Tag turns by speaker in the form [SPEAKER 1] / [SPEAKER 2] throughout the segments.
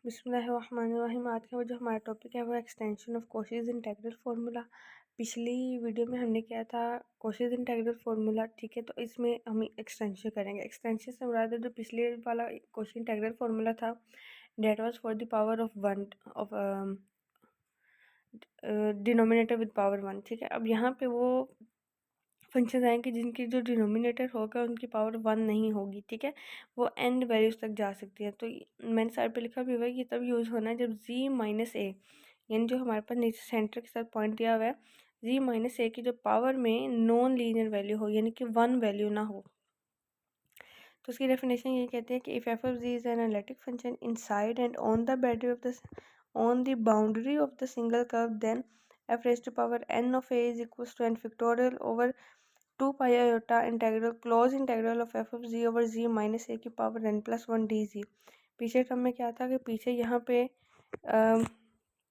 [SPEAKER 1] बिस्मिल्लाहिर्रहमानिर्रहीम। आज का जो हमारा टॉपिक है वो एक्सटेंशन ऑफ कोशीज इंटेग्रल फार्मूला। पिछली वीडियो में हमने किया था कोशीज इंटेग्रल फार्मूला, ठीक है। तो इसमें हम एक्सटेंशन करेंगे। एक्सटेंशन से मुराद जो पिछले वाला कोशी इंटेग्रल फार्मूला था that was for the power of one of denominator with power one, ठीक है। अब यहाँ पे वो फंक्शन आएंगे जिनकी जो डिनोमिनेटर होगा उनकी पावर वन नहीं होगी, ठीक है। वो एंड वैल्यूज तक जा सकती है। तो मैंने साइड पे लिखा भी हुआ है कि तब यूज़ होना है जब z माइनस ए, यानी जो हमारे पास नीचे सेंटर के साथ पॉइंट दिया हुआ है, z माइनस ए की जो पावर में नॉन लीनियर वैल्यू हो, यानी कि वन वैल्यू ना हो। तो उसकी डेफिनेशन ये कहते हैं कि if f of z is an analytic function inside and on the boundary of the single curve, then f raise to power n of a is equal to n factorial over 2 pi iota integral close integral of f of z over z minus a की power n plus one d z. पीछे term में क्या था कि पीछे यहाँ पे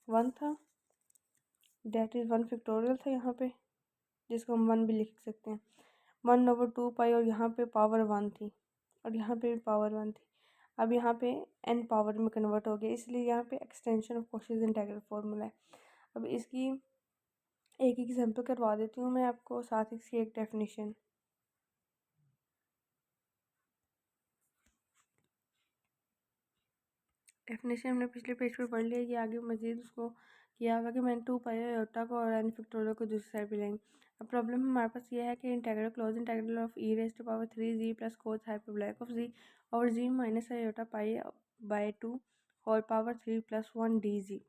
[SPEAKER 1] one था, डेट इज वन फैक्टोरियल था यहाँ पे, जिसको हम वन भी लिख सकते हैं, 1/2 पाई, और यहाँ पे पावर वन थी और यहाँ पे भी पावर वन थी। अब यहाँ पे n पावर में कन्वर्ट हो गया, इसलिए यहाँ पे एक्सटेंशन ऑफ कोशीज इंटेग्रल फार्मूला है। अब इसकी एक एग्जांपल करवा देती हूँ मैं आपको, साथ ही इसकी एक डेफिनेशन। डेफिनेशन हमने पिछले पेज पे पढ़ लिया, कि आगे मजीद उसको किया हुआ कि मैंने 2 पाई आयोटा को और n फैक्टोरियल को दूसरी साइड पे लेंगे। अब प्रॉब्लम हमारे पास ये है कि integral close integral of e raise to power 3z plus cos hyperbolic of z और z minus iota pi by 2 whole power 3 plus 1 dz,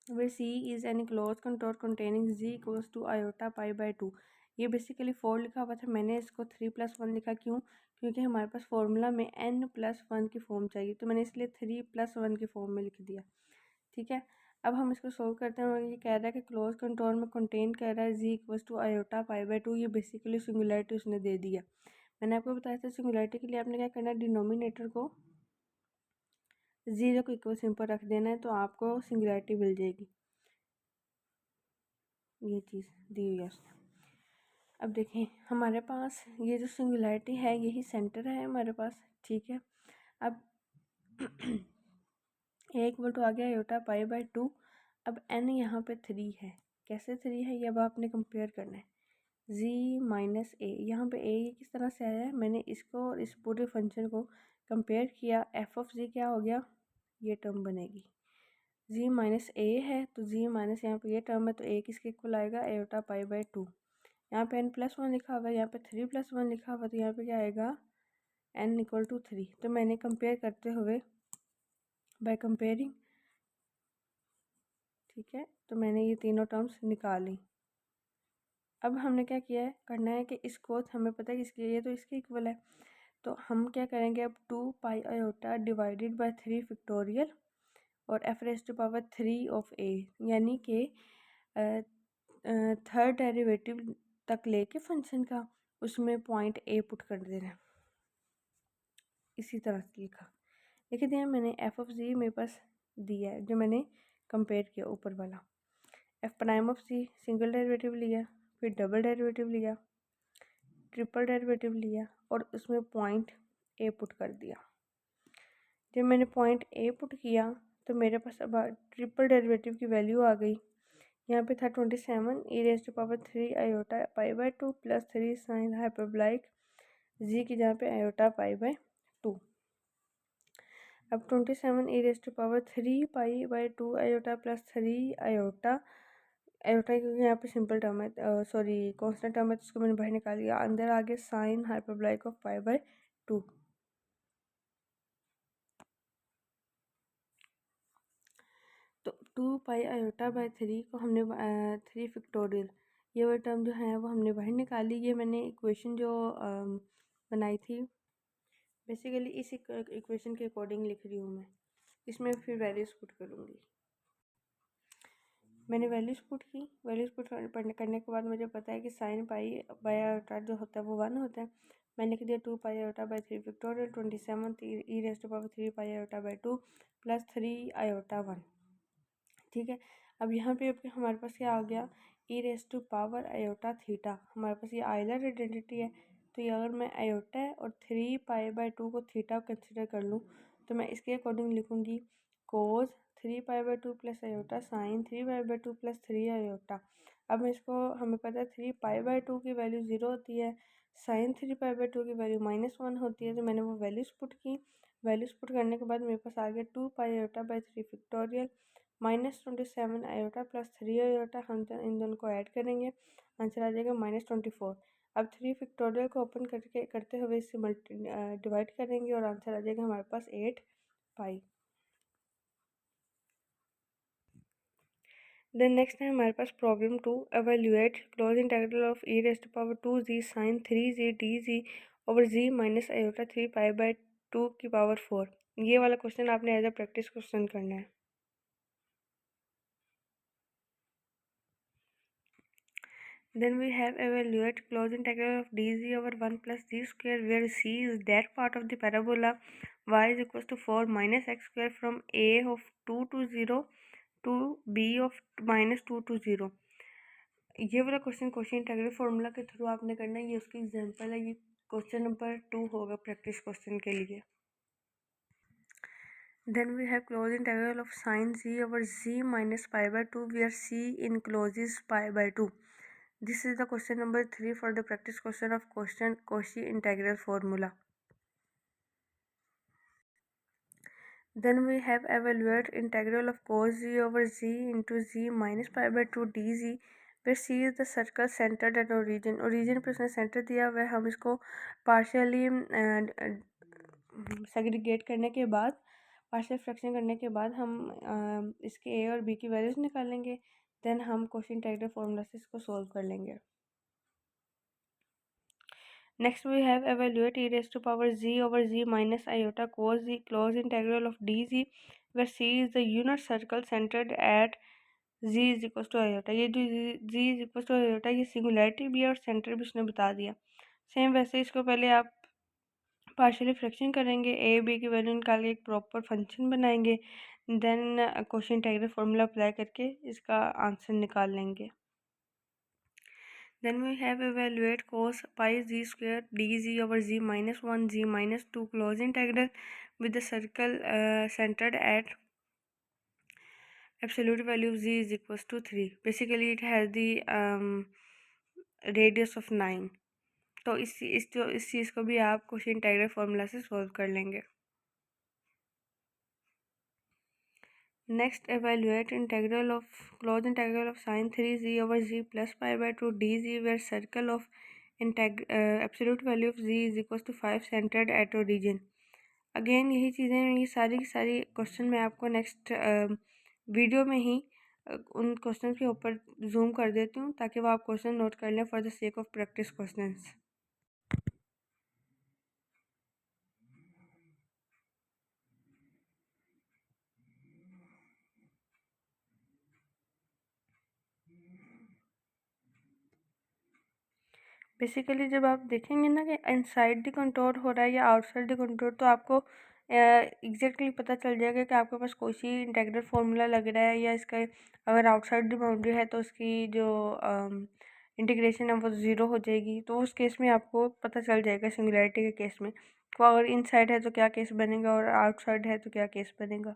[SPEAKER 1] where c is any closed contour containing z equals to iota pi by 2। ये basically 4 लिखा हुआ था, मैंने इसको 3 plus 1 लिखा, क्यों? क्योंकि हमारे पास फॉर्मूला में n प्लस 1 की फॉर्म चाहिए, तो मैंने इसलिए 3 प्लस 1 की फॉर्म में लिख दिया, ठीक है। अब हम इसको सोल्व करते हैं। ये कह रहा है कि क्लोज कंटोर में कंटेन कर रहा है z equals to iota pi by 2। ये बेसिकली सिंगुलरिटी उसने दे दिया। मैंने आपको बताया था सिंगुलरिटी के लिए आपने क्या करना है, डिनोमिनेटर को जीरो को इक्वल सिंपल रख देना है, तो आपको सिंगुलरिटी मिल जाएगी। ये चीज़ दी हुई है उसने। अब देखें हमारे पास ये जो सिंगुलरिटी है यही सेंटर है हमारे पास, ठीक है। अब एक बटू आ गया आयोटा पाई बाय 2। अब n यहाँ पे 3 है। कैसे 3 है, ये अब आपने कंपेयर करना है। z माइनस ए, यहाँ पे a ये किस तरह से आया है, मैंने इसको और इस पूरे फंक्शन को कंपेयर किया। एफ ऑफ z क्या हो गया, ये टर्म बनेगी। z माइनस ए है तो z माइनस यहाँ पे ये टर्म है, तो a किसके इक्वल आएगा, आयोटा पाई बाय 2। यहाँ पे n प्लस वन लिखा हुआ है, यहाँ पे 3 प्लस वन लिखा हुआ है, तो यहाँ पे क्या आएगा, n इक्वल टू 3। तो मैंने कंपेयर करते हुए बाय कंपेयरिंग, ठीक है, तो मैंने ये तीनों टर्म्स निकाली। अब हमने क्या किया है, करना है कि इसको हमें पता है किसकी, ये तो इसके इक्वल है, तो हम क्या करेंगे, अब 2 pi iota divided by 3 factorial और f raise to power 3 of a, यानी कि थर्ड डेरिवेटिव तक लेके फंक्शन का उसमें पॉइंट a पुट कर देना। इसी तरह से लिख दिया मैंने। एफ ऑफ जी मेरे पास दिया है जो मैंने कंपेयर किया ऊपर वाला। F prime of G single derivative लिया, फिर डबल डेरिवेटिव लिया, ट्रिपल डेरिवेटिव लिया और उसमें पॉइंट ए पुट कर दिया। जब मैंने पॉइंट ए पुट किया तो मेरे पास अब ट्रिपल डेरिवेटिव की वैल्यू आ गई। यहाँ पे था 27 e raise to power 3 iota pi by 2 plus 3 sine hyperbolic z की जहाँ पे आयोटा पाई बाय 2। अब 27 e raise to power 3 pi by 2 iota plus 3 iota, iota क्योंकि यहाँ पे सिंपल टर्म है, सॉरी कांस्टेंट टर्म है, तो उसको मैंने बाहर निकाल दिया। अंदर आगे sine hyperbolic of pi by 2। तो 2 पाई आयोटा बाय 3 को हमने 3 फैक्टोरियल, ये वाला टर्म जो है वो हमने बाहर निकाली। ये मैंने इक्वेशन जो बनाई थी बेसिकली इस इक्वेशन के अकॉर्डिंग लिख रही हूँ मैं। इसमें फिर वैल्यूज पुट करूँगी। मैंने वैल्यूज पुट की, वैल्यूज पुट करने के बाद मुझे पता है कि साइन पाई बाय आयोटा जो होता है वो 1 होता है। मैंने लिख दिया 2 pi iota by 3 factorial 27 e raise to power 3 pi iota by 2 plus 3 iota 1, ठीक है। अब यहाँ पे हमारे पास क्या आ गया, e raise to power iota theta. हमारे पास ये आइलर आइडेंटिटी है, तो ये अगर मैं आयोटा और 3 पाई बाय 2 को थीटा कंसिडर कर लूँ तो मैं इसके अकॉर्डिंग लिखूँगी cos 3π/2 plus iota sine 3π/2 plus 3 iota. अब इसको हमें पता है 3π/2 की वैल्यू 0 होती है, साइन 3π/2 की वैल्यू -1 होती है। तो मैंने वो वैल्यूज़ पुट की। वैल्यूज़ पुट करने के बाद मेरे पास आ गया 2π/3 फैक्टोरियल -27 आयोटा प्लस 3 आयोटा। हम इन दोनों को ऐड करेंगे, आंसर आ जाएगा -24। अब 3 फैक्टोरियल को ओपन करके करते हुए इससे डिवाइड करेंगे और आंसर आ जाएगा हमारे पास 8π। देन नेक्स्ट है हमारे पास problem 2, evaluate close integral of e⁻2z sin 3z dz over z minus iota 3π/2 की पावर 4। ये वाला क्वेश्चन आपने एज अ प्रैक्टिस क्वेश्चन करना है। Then we have evaluate close integral of dz over 1 plus z square where c is that part of the parabola y is equals to 4 minus x square from a of 2 to 0 to b of -2 to 0। ये वाला question integral formula के through आपने करना है। ये उसकी example है। ये क्वेश्चन नंबर 2 होगा प्रैक्टिस क्वेश्चन के लिए। Then we have close integral of sin z over z minus π/2 where c encloses π/2। This is the question number 3 for the practice question of question Cauchy integral formula। Then we have evaluate integral of cos z over z into z minus π/2 dz where c is the circle centered at origin। origin पे उसने centre दिया हुआ है। हम इसको partially segregate करने के बाद, पार्शियल फ्रैक्शन करने के बाद हम इसके a और b की वैल्यूज निकालेंगे। देन हम क्वेश्चन इंटीग्रल फार्मूला से इसको सॉल्व कर लेंगे। Next we have evaluate e⁻z over z minus iota cos z close integral of dz where c is the unit circle centered at z is equals to iota। ये जो z is equals to iota ये singularity भी है और centre भी उसने बता दिया। सेम वैसे इसको पहले आप पार्शियली फ्रैक्शन करेंगे, ए बी की वैल्यू निकाल के एक प्रॉपर फंक्शन बनाएंगे। Then question integral formula apply करके इसका आंसर निकाल लेंगे। Then we have evaluate cos pi z square dz over z minus 1 z minus 2 close integral with the circle centered at absolute value of z is equals to 3। Basically it has the radius of 9। तो इस चीज़ को भी आप question integral formula से solve कर लेंगे। Next evaluate integral of close integral of sin 3z over z plus π/2 dz where circle of absolute value of z is equals to 5 centered at origin। Again यही चीज़ें, ये सारी की सारी question मैं आपको नेक्स्ट वीडियो में ही उन क्वेश्चन के ऊपर जूम कर देती हूँ ताकि वो आप क्वेश्चन नोट कर लें for the sake of practice questions. Basically जब आप देखेंगे ना कि इनसाइड द कंटोर हो रहा है या आउटसाइड द कंटोर, तो आपको एग्जैक्टली पता चल जाएगा कि आपके पास कोई इंटीग्रल फार्मूला लग रहा है या इसका अगर आउटसाइड द बाउंड्री है तो उसकी जो इंटीग्रेशन है वो ज़ीरो हो जाएगी। तो उस केस में आपको पता चल जाएगा सिंगुलैरिटी के केस में तो अगर इनसाइड है तो क्या केस बनेगा और आउटसाइड है तो क्या केस बनेगा।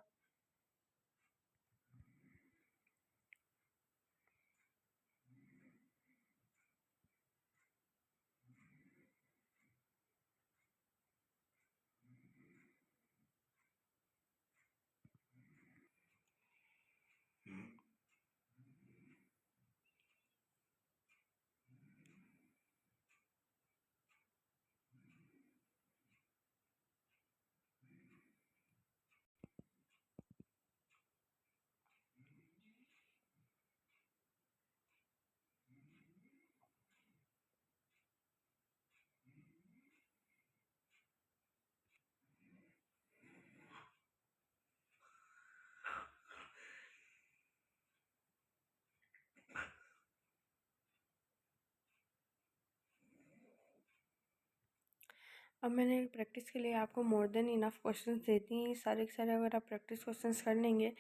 [SPEAKER 1] अब मैंने प्रैक्टिस के लिए आपको मोर देन इनफ क्वेश्चंस देती हैं। सारे के सारे अगर आप प्रैक्टिस क्वेश्चंस कर लेंगे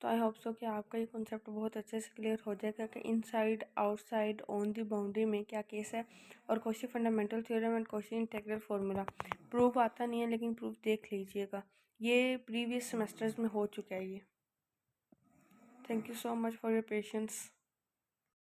[SPEAKER 1] तो आई होप सो कि आपका ये कॉन्सेप्ट बहुत अच्छे से क्लियर हो जाएगा कि inside outside on the boundary में क्या केस है। और question fundamental theorem and question integral formula proof आता नहीं है लेकिन प्रूफ देख लीजिएगा। ये प्रीवियस सेमेस्टर्स में हो चुका है ये। Thank you so much for your patience.